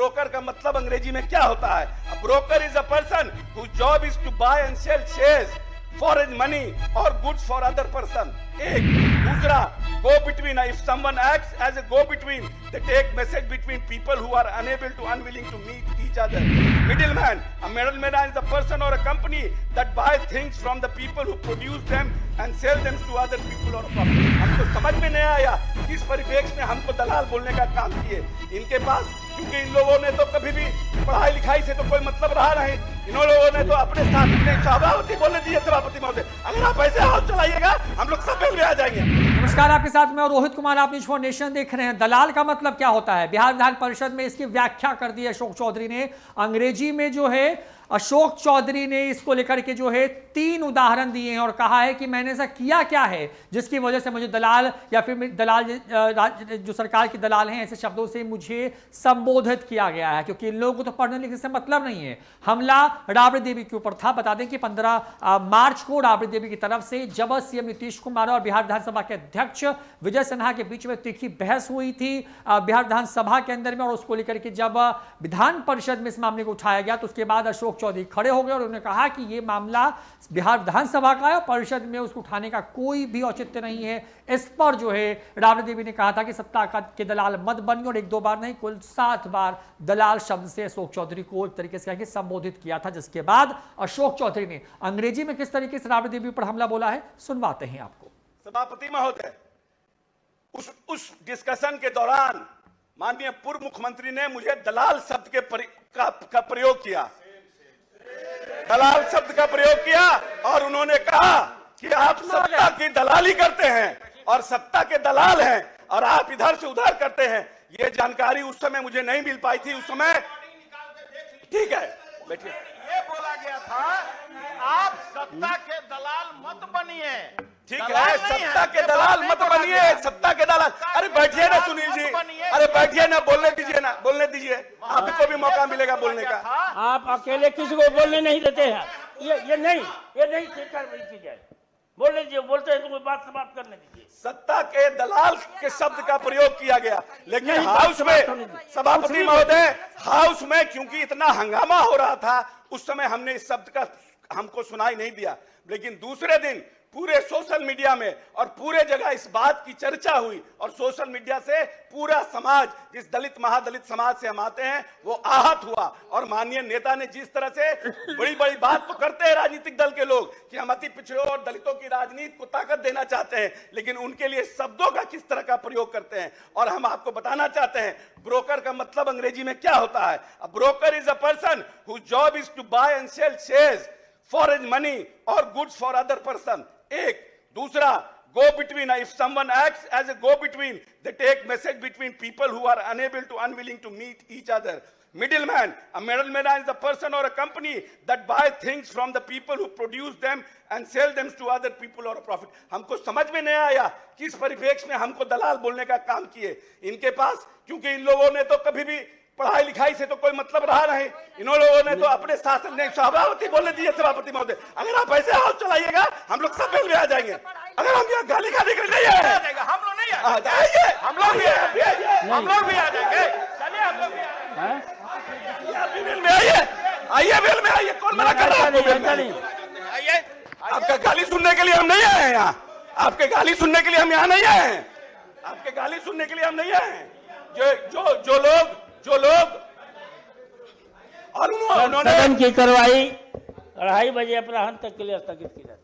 Broker का मतलब अंग्रेजी में क्या होता है? A broker is a person whose job is to buy and sell shares, foreign money or goods for other person. एक दूसरा, go between. If someone acts as a go between, they take message between people who are unwilling to meet each other. Middleman. A middleman is a person or a company that buy things from the people who produce them and sell them to other people or profit. हमको समझ में नहीं आया किस परिप्रेक्ष्य में हमको दलाल बोलने का काम किए। इनके पास, क्योंकि इन लोगों ने तो कभी भी पढ़ाई लिखाई से तो कोई मतलब रहा नहीं। इन लोगों ने तो अपने साथ अपने सभापति बोलने दिए। सभापति महोदय, अगर आप ऐसे हाथ चलाइएगा हम लोग सब में आ जाएंगे। नमस्कार, आपके साथ मैं रोहित कुमार, आप न्यूज़ फॉर नेशन देख रहे हैं। दलाल का मतलब क्या होता है? बिहार विधान परिषद में इसकी व्याख्या कर दी है अशोक चौधरी ने। अंग्रेजी में जो है अशोक चौधरी ने इसको लेकर के जो है 3 उदाहरण दिए हैं और कहा है कि मैंने ऐसा किया क्या है जिसकी वजह से मुझे दलाल या फिर दलाल जो सरकार के दलाल हैं ऐसे शब्दों से मुझे संबोधित किया गया है, क्योंकि इन लोगों को तो पढ़ने लिखने से मतलब नहीं है। हमला राबड़ी देवी के ऊपर था। बता दें कि 15 मार्च को राबड़ी देवी की तरफ से जब सीएम नीतीश कुमार और बिहार विधानसभा के अध्यक्ष विजय सिन्हा के बीच में तीखी बहस हुई थी बिहार विधानसभा के अंदर में, और उसको लेकर के जब विधान परिषद में इस मामले को उठाया गया तो उसके बाद अशोक चौधरी खड़े हो गए और उन्होंने कहा कि यह मामला बिहार विधानसभा का है, परिषद में उसको उठाने का कोई भी औचित्य नहीं है। इस पर जो है राबड़ी देवी ने कहा था कि सत्ता के दलाल मत बनिए, और 1-2 बार नहीं कुल 7 बार दलाल शब्द से अशोक चौधरी को एक तरीके से संबोधित किया था, जिसके बाद अशोक चौधरी ने अंग्रेजी में किस तरीके से राबड़ी देवी पर हमला बोला है सुनवाते हैं आपको। सभापति महोदय, उस डिस्कशन के दौरान माननीय पूर्व मुख्यमंत्री ने मुझे दलाल शब्द का प्रयोग किया। दलाल शब्द का प्रयोग किया और उन्होंने कहा कि आप सत्ता की दलाली करते हैं और सत्ता के दलाल हैं और आप इधर से उधर करते हैं। ये जानकारी उस समय मुझे नहीं मिल पाई थी। उस समय ठीक है, बैठिए। ये बोला गया था कि आप सत्ता के दलाल मत बनिए। ठीक है, सत्ता के दलाल मत बनिए, सत्ता के दलाल। अरे बैठिए ना सुनील जी, अरे बैठिए ना, बोलने दीजिए ना, बोलने दीजिए, आपको भी मौका मिलेगा बोलने का। आप अकेले किसी को बोलने नहीं देते हैं। ये नहीं स्वीकार चीज है। बोलने दीजिए, बोलते हैं तो कोई बात समाप्त करने दीजिए। सत्ता के दलाल के शब्द का प्रयोग किया गया, लेकिन हाउस में सभापति महोदय, हाउस में क्योंकि इतना हंगामा हो रहा था उस समय हमने इस शब्द का हमको सुनाई नहीं दिया। लेकिन दूसरे दिन पूरे सोशल मीडिया में और पूरे जगह इस बात की चर्चा हुई और सोशल मीडिया से पूरा समाज, जिस दलित महादलित समाज से हम आते हैं, वो आहत हुआ। और माननीय नेता ने जिस तरह से बड़ी बड़ी बात तो करते हैं राजनीतिक दल के लोग कि हम अति पिछड़ों और दलितों की राजनीति को ताकत देना चाहते हैं, लेकिन उनके लिए शब्दों का किस तरह का प्रयोग करते हैं। और हम आपको बताना चाहते हैं ब्रोकर का मतलब अंग्रेजी में क्या होता है। A broker is a person whose job is to buy and sell shares, foreign money or goods for other person. एक दूसरा, go between. If someone acts as a go between, they take message between people who are unwilling to meet each other. Middleman. A middleman is a person or a company that buy things from the people who produce them and sell them to other people or a profit. हमको समझ में नहीं आया किस परिप्रेक्ष्य में हमको दलाल बोलने का काम किए। इनके पास, क्योंकि इन लोगों ने तो कभी भी पढ़ाई लिखाई से तो कोई मतलब रहा नहीं। इन लोगों ने तो अपने साथ अपने सभापति बोलने दिए। सभापति महोदय, अगर आप ऐसे हाथ चलाइएगा हम लोग सब में आ जाएंगे। अगर हम यहाँ गाली खाने के लिए नहीं आए, हम लोग नहीं आइए, हम लोग भी आ जाएंगे। चलिए, हम लोग भी आइए बेल में आइए। कौन मना कर रहा है? आइए, आपका गाली सुनने के लिए हम नहीं आए हैं यहाँ। आपके गाली सुनने के लिए हम यहाँ नहीं आए हैं। आपके गाली सुनने के लिए हम नहीं आए हैं। जो लोग और उन्होंने सदन की कार्रवाई 2:30 बजे अपराह्न तक के लिए स्थगित की जाती है।